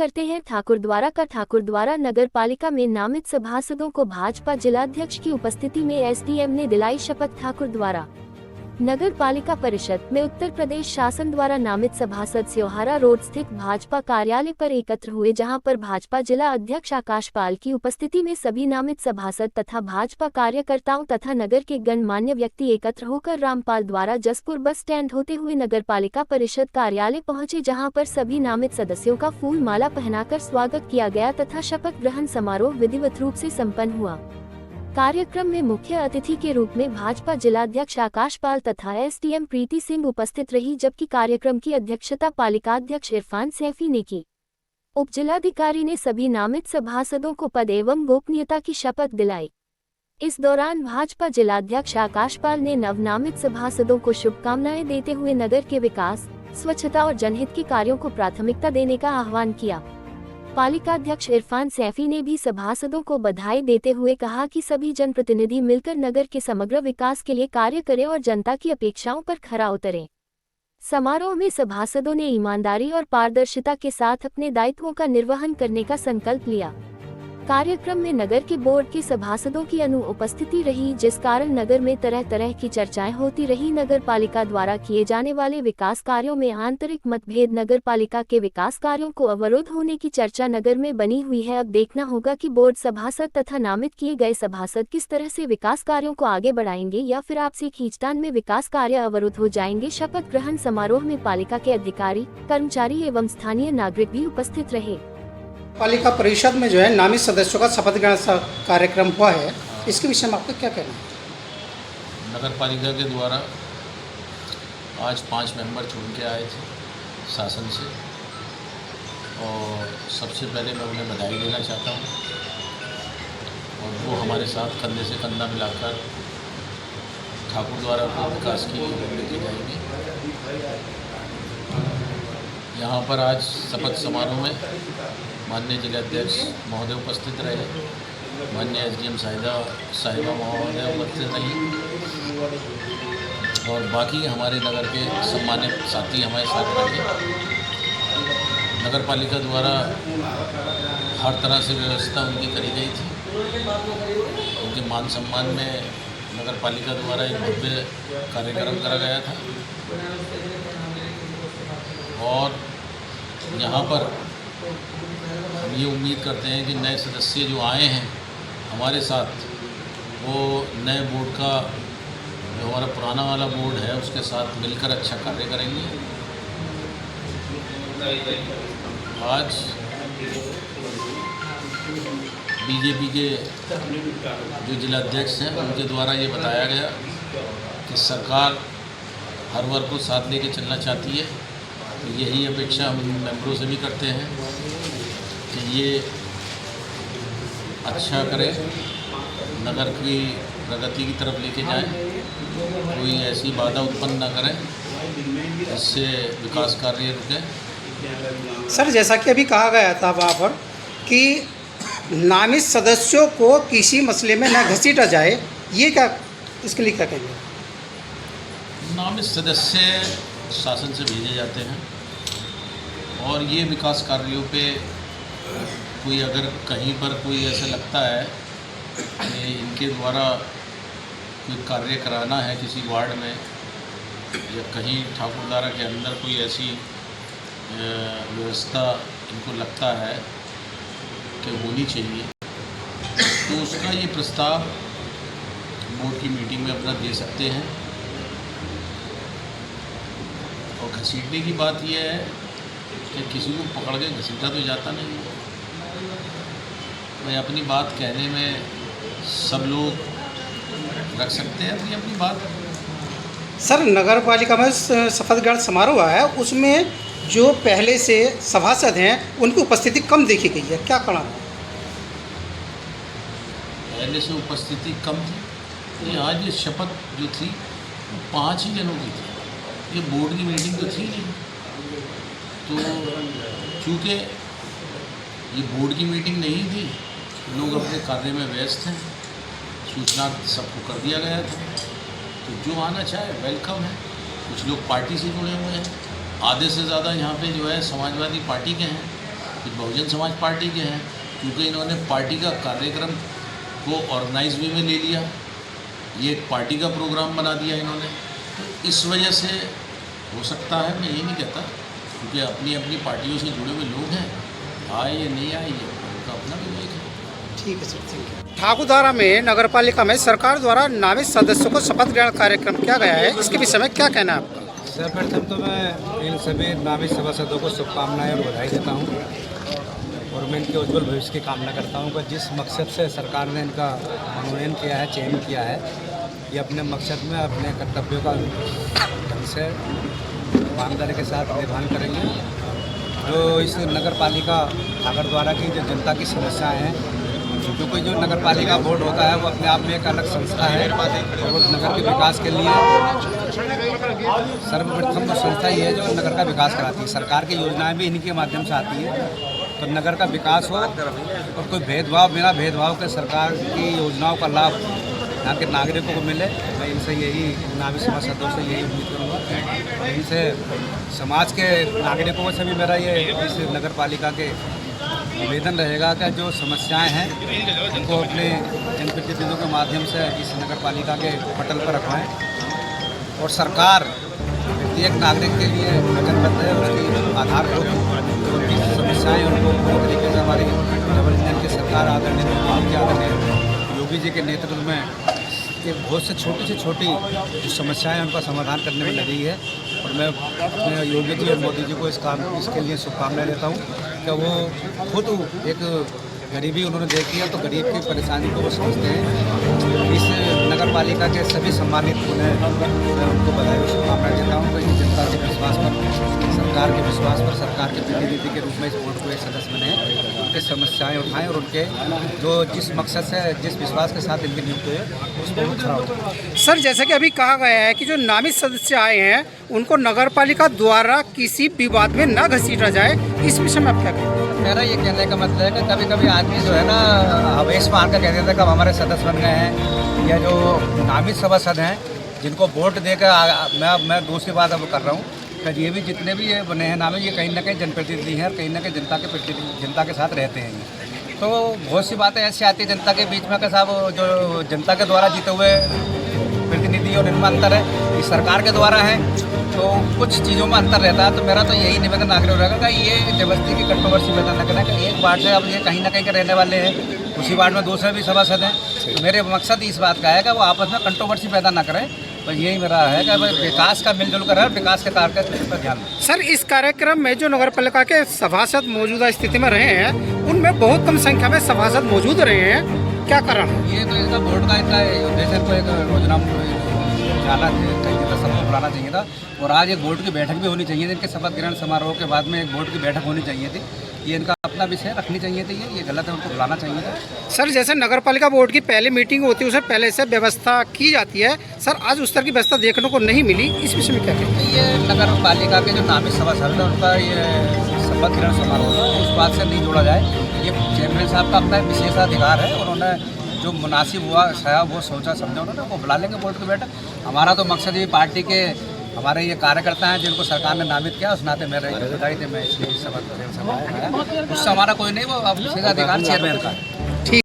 करते हैं ठाकुरद्वारा का। ठाकुरद्वारा नगर पालिका में नामित सभासदों को भाजपा जिलाध्यक्ष की उपस्थिति में एसडीएम ने दिलाई शपथ। ठाकुरद्वारा नगर पालिका परिषद में उत्तर प्रदेश शासन द्वारा नामित सभासद स्योहारा रोड स्थित भाजपा कार्यालय पर एकत्र हुए, जहां पर भाजपा जिला अध्यक्ष आकाश पाल की उपस्थिति में सभी नामित सभासद तथा भाजपा कार्यकर्ताओं तथा नगर के गणमान्य व्यक्ति एकत्र होकर रामपाल द्वारा जसपुर बस स्टैंड होते हुए नगर पालिका परिषद कार्यालय पहुंचे, जहां पर सभी नामित सदस्यों का फूल माला पहनाकर स्वागत किया गया तथा शपथ ग्रहण समारोह विधिवत रूप से संपन्न हुआ। कार्यक्रम में मुख्य अतिथि के रूप में भाजपा जिलाध्यक्ष आकाश पाल तथा एसडीएम प्रीति सिंह उपस्थित रही, जबकि कार्यक्रम की अध्यक्षता पालिकाध्यक्ष इरफान सैफी ने की। उप जिलाधिकारी ने सभी नामित सभासदों को पद एवं गोपनीयता की शपथ दिलाई। इस दौरान भाजपा जिलाध्यक्ष आकाश पाल ने नवनामित सभासदों को शुभकामनाएं देते हुए नगर के विकास, स्वच्छता और जनहित के कार्यों को प्राथमिकता देने का आह्वान किया। पालिकाध्यक्ष इरफान सैफी ने भी सभासदों को बधाई देते हुए कहा कि सभी जनप्रतिनिधि मिलकर नगर के समग्र विकास के लिए कार्य करें और जनता की अपेक्षाओं पर खरा उतरें। समारोह में सभासदों ने ईमानदारी और पारदर्शिता के साथ अपने दायित्वों का निर्वहन करने का संकल्प लिया। कार्यक्रम में नगर के बोर्ड के सभासदों की अनुपस्थिति रही, जिस कारण नगर में तरह तरह की चर्चाएं होती रही। नगर पालिका द्वारा किए जाने वाले विकास कार्यों में आंतरिक मतभेद, नगर पालिका के विकास कार्यों को अवरुद्ध होने की चर्चा नगर में बनी हुई है। अब देखना होगा कि बोर्ड सभासद तथा नामित किए गए सभासद किस तरह से विकास कार्यों को आगे बढ़ाएंगे या फिर आपसी खींचतान में विकास कार्य अवरुद्ध हो जाएंगे। शपथ ग्रहण समारोह में पालिका के अधिकारी, कर्मचारी एवं स्थानीय नागरिक भी उपस्थित रहे। पालिका परिषद में जो है नामित सदस्यों का शपथ ग्रहण कार्यक्रम हुआ है, इसके विषय में आपका क्या कहना है? नगर पालिका के द्वारा आज 5 मेंबर चुन के आए थे शासन से, और सबसे पहले मैं उन्हें बधाई देना चाहता हूँ। और वो हमारे साथ कंधे से कंधा मिलाकर ठाकुरद्वारा को विकास की लेके जाएंगे। यहाँ पर आज शपथ समारोह में माननीय जिलाध्यक्ष महोदय उपस्थित रहे, माननीय एसडीएम साहिबा महोदय उपस्थित रही, और बाकी हमारे नगर के सम्मानित साथी हमारे साथ रहे। नगर पालिका द्वारा हर तरह से व्यवस्था उनकी करी गई थी। उनके मान सम्मान में नगर पालिका द्वारा एक भव्य कार्यक्रम करा गया था, और यहाँ पर हम ये उम्मीद करते हैं कि नए सदस्य जो आए हैं हमारे साथ, वो नए बोर्ड का जो हमारा पुराना वाला बोर्ड है उसके साथ मिलकर अच्छा कार्य करेंगे। आज बीजेपी के जो जिलाध्यक्ष हैं उनके द्वारा ये बताया गया कि सरकार हर वर्ग को साथ लेके चलना चाहती है। तो यही अपेक्षा हम मेंबरों से भी करते हैं कि ये अच्छा करें, नगर की प्रगति की तरफ लेके जाएं, कोई ऐसी बाधा उत्पन्न न करें जिससे विकास कार्य रुके। सर, जैसा कि अभी कहा गया था वहाँ पर कि नामित सदस्यों को किसी मसले में न घसीटा जाए, ये क्या, इसके लिए क्या कहेंगे? नामित सदस्य शासन से भेजे जाते हैं, और ये विकास कार्यों पे कोई अगर कहीं पर कोई ऐसा लगता है कि इनके द्वारा कोई कार्य कराना है किसी वार्ड में या कहीं ठाकुरद्वारा के अंदर कोई ऐसी व्यवस्था इनको लगता है कि होनी चाहिए, तो उसका ये प्रस्ताव बोर्ड की मीटिंग में अपना दे सकते हैं। और घसीटने की बात यह है कि किसी को पकड़ के घसीटा तो जाता नहीं है। मैं अपनी बात कहने में सब लोग रख सकते हैं अपनी अपनी बात। सर, नगर पालिका में शपथ ग्रहण समारोह है, उसमें जो पहले से सभासद हैं उनकी उपस्थिति कम देखी गई है, क्या कहना? पहले से उपस्थिति कम थी, ये आज ये शपथ जो थी 5 ही जनों की थी, ये बोर्ड की मीटिंग तो थी नहीं। तो चूँकि ये बोर्ड की मीटिंग नहीं थी, लोग अपने कार्य में व्यस्त हैं, सूचना सबको कर दिया गया था, तो जो आना चाहे वेलकम है। कुछ लोग पार्टी से जुड़े हुए हैं, आधे से ज़्यादा यहाँ पे जो है समाजवादी पार्टी के हैं, कुछ बहुजन समाज पार्टी के हैं, क्योंकि इन्होंने पार्टी का कार्यक्रम को ऑर्गेनाइज वे में ले लिया, ये एक पार्टी का प्रोग्राम बना दिया इन्होंने। तो इस वजह से हो सकता है, मैं ये नहीं कहता, क्योंकि अपनी अपनी पार्टियों से जुड़े हुए लोग हैं, आए या नहीं आए ये उनका अपना विवेक है। ठीक है सर, ठीक है। ठाकुरद्वारा में नगर पालिका में सरकार द्वारा नामित सदस्यों को शपथ ग्रहण कार्यक्रम किया गया है, इसके विषय में क्या कहना है आपका? सर्वप्रथम तो मैं इन सभी नामित सभासदों को शुभकामनाएं और बधाई देता हूं और मैं इनके उज्जवल भविष्य की कामना करता हूं कि जिस मकसद से सरकार ने इनका मनोनयन किया है, चयन किया है, ये अपने मकसद में अपने कर्तव्यों का ढंग से ईमानदारी के साथ निर्वहन करेंगे। जो इस नगर पालिका ठाकुरद्वारा की जो जनता की समस्याएँ हैं, क्योंकि जो नगर पालिका बोर्ड होता है वो अपने आप में एक अलग संस्था है और वो नगर के विकास के लिए सर्वप्रथम तो संस्था ही है जो नगर का विकास कराती है। सरकार की योजनाएं भी इन्हीं के माध्यम से आती है, तो नगर का विकास हो और कोई भेदभाव बिना भेदभाव के सरकार की योजनाओं का लाभ यहाँ के नागरिकों को मिले। मैं इनसे यही नामित सभासदों से यही उम्मीद करूँगा। इनसे समाज के नागरिकों से भी मेरा ये इस नगर पालिका के निवेदन रहेगा कि जो समस्याएं हैं उनको अपने जनप्रतिनिधियों के माध्यम से इस नगर पालिका के पटल पर रखवाएं और सरकार प्रत्येक नागरिक के लिए वचनबद्ध है। उसकी आधारभूत जो उनकी समस्याएं उनको पूरी तरीके से हमारी डबल इंजन की सरकार आदरणीय योगी जी के नेतृत्व में एक बहुत से छोटी जो समस्याएं उनका समाधान करने में लगी है। और मैं योगी जी और मोदी जी को इसके लिए शुभकामनाएं देता हूँ कि वो खुद एक गरीबी उन्होंने देखी है, तो गरीब की परेशानी को वो समझते हैं। इस नगर पालिका के सभी सम्मानित होने मैं उनको बधाई और शुभकामनाएं देता हूँ। कि जनता के विश्वास पर, सरकार के विश्वास पर, सरकार के प्रतिनिधि के रूप में इस बोर्ड को एक सदस्य बने, उनके समस्याएं उठाएं और उनके जो जिस मकसद से, जिस विश्वास के साथ इनकी नियुक्त हुए उसको वो खड़ा होता। सर, जैसे कि अभी कहा गया है कि जो नामित सदस्य आए हैं उनको नगर पालिका द्वारा किसी विवाद में न घसीटा जाए, इस विषय में आप क्या कहेंगे? मेरा ये कहने का मतलब है कि कभी कभी आदमी जो है ना आवेश में आकर कह देता है कब हमारे सदस्य बन गए हैं, या जो नामित सभासद हैं जिनको वोट देकर मैं दूसरी बात अब कर रहा हूँ कि ये भी जितने भी ये बने हैं नामे, ये कहीं ना कहीं जनप्रतिनिधि हैं और कहीं ना कहीं जनता के साथ रहते हैं। तो बहुत सी बातें ऐसी आती है जनता के बीच में कि साहब जो जनता के द्वारा जीते हुए प्रतिनिधि और इनमें अंतर है, ये सरकार के द्वारा है, तो कुछ चीज़ों में अंतर रहता है। तो मेरा तो यही निवेदन नागरिक रहेगा कि ये जबरदस्ती की कंट्रोवर्सी पैदा न करें कि एक वार्ड से अब ये कहीं ना कहीं के रहने वाले हैं, उसी वार्ड में दूसरे भी सभासद हैं। तो मेरे मकसद इस बात का है कि वो आपस में कंट्रोवर्सी पैदा ना करें। बस यही मेरा है कि विकास का मिलजुल कर है, विकास के तारक पर ध्यान दें। सर, इस कार्यक्रम में जो नगर पालिका के सभासद मौजूदा स्थिति में रहे हैं उनमें बहुत कम संख्या में सभासद मौजूद रहे हैं, क्या कारण है? ये तो इसका बोर्ड का इतना उद्देश्य को एक योजना जाना चाहिए था, सबको बुलाना चाहिए था और आज एक बोर्ड की बैठक भी होनी चाहिए थी। इनके शपथ ग्रहण समारोह के बाद में एक बोर्ड की बैठक होनी चाहिए थी। ये इनका अपना विषय रखनी चाहिए थी, ये गलत है, उनको बुलाना चाहिए था। सर, जैसे नगर पालिका बोर्ड की पहली मीटिंग होती है उसे पहले से व्यवस्था की जाती है, सर आज उस तरह की व्यवस्था देखने को नहीं मिली, इस विषय में क्या कहेंगे? ये नगर पालिका के जो नामित सभासद है उनका ये शपथ ग्रहण समारोह है, उस बात से नहीं जोड़ा जाए। ये चेयरमैन साहब का अपना विशेषाधिकार है, उन्होंने जो मुनासिब हुआ शायद वो सोचा समझा उन्होंने, वो बुला लेंगे बोर्ड की बैठक। हमारा तो मकसद ये पार्टी के हमारे ये कार्यकर्ता हैं जिनको सरकार ने नामित किया, उस नाते मेरे जिम्मेदारी थे मैं इसलिए शपथ ग्रहण समारोह आया। उससे हमारा कोई नहीं, वो अब विशेषाधिकार चेयरमैन का है।